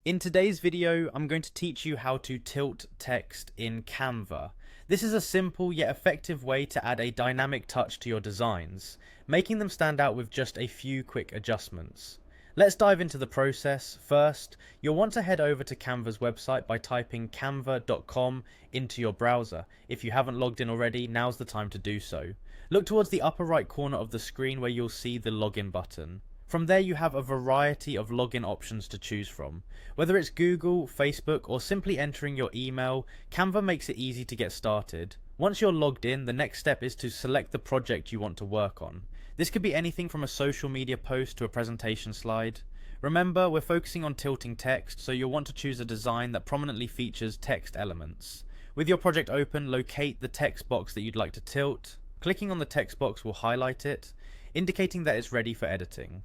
In today's video, I'm going to teach you how to tilt text in Canva. This is a simple yet effective way to add a dynamic touch to your designs, making them stand out with just a few quick adjustments. Let's dive into the process. First, you'll want to head over to Canva's website by typing canva.com into your browser. If you haven't logged in already, now's the time to do so. Look towards the upper right corner of the screen where you'll see the login button. From there you have a variety of login options to choose from. Whether it's Google, Facebook, or simply entering your email, Canva makes it easy to get started. Once you're logged in, the next step is to select the project you want to work on. This could be anything from a social media post to a presentation slide. Remember, we're focusing on tilting text, so you'll want to choose a design that prominently features text elements. With your project open, locate the text box that you'd like to tilt. Clicking on the text box will highlight it, indicating that it's ready for editing.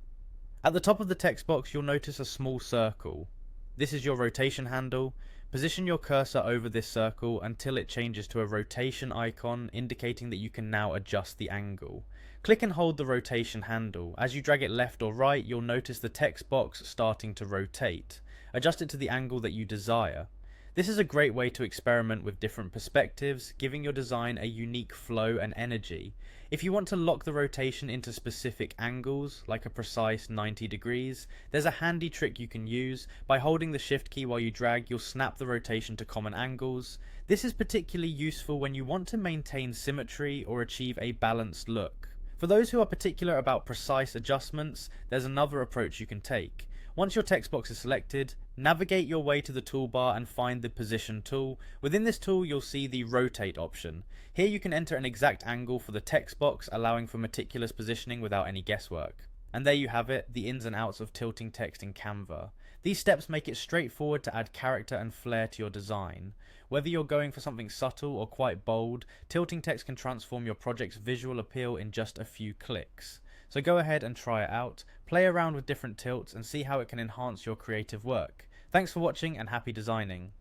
At the top of the text box, you'll notice a small circle. This is your rotation handle. Position your cursor over this circle until it changes to a rotation icon, indicating that you can now adjust the angle. Click and hold the rotation handle. As you drag it left or right, you'll notice the text box starting to rotate. Adjust it to the angle that you desire. This is a great way to experiment with different perspectives, giving your design a unique flow and energy. If you want to lock the rotation into specific angles, like a precise 90 degrees, there's a handy trick you can use. By holding the shift key while you drag, you'll snap the rotation to common angles. This is particularly useful when you want to maintain symmetry or achieve a balanced look. For those who are particular about precise adjustments, there's another approach you can take. Once your text box is selected, navigate your way to the toolbar and find the position tool. Within this tool, you'll see the rotate option. Here you can enter an exact angle for the text box, allowing for meticulous positioning without any guesswork. And there you have it, the ins and outs of tilting text in Canva. These steps make it straightforward to add character and flair to your design. Whether you're going for something subtle or quite bold, tilting text can transform your project's visual appeal in just a few clicks. So go ahead and try it out, play around with different tilts and see how it can enhance your creative work. Thanks for watching and happy designing.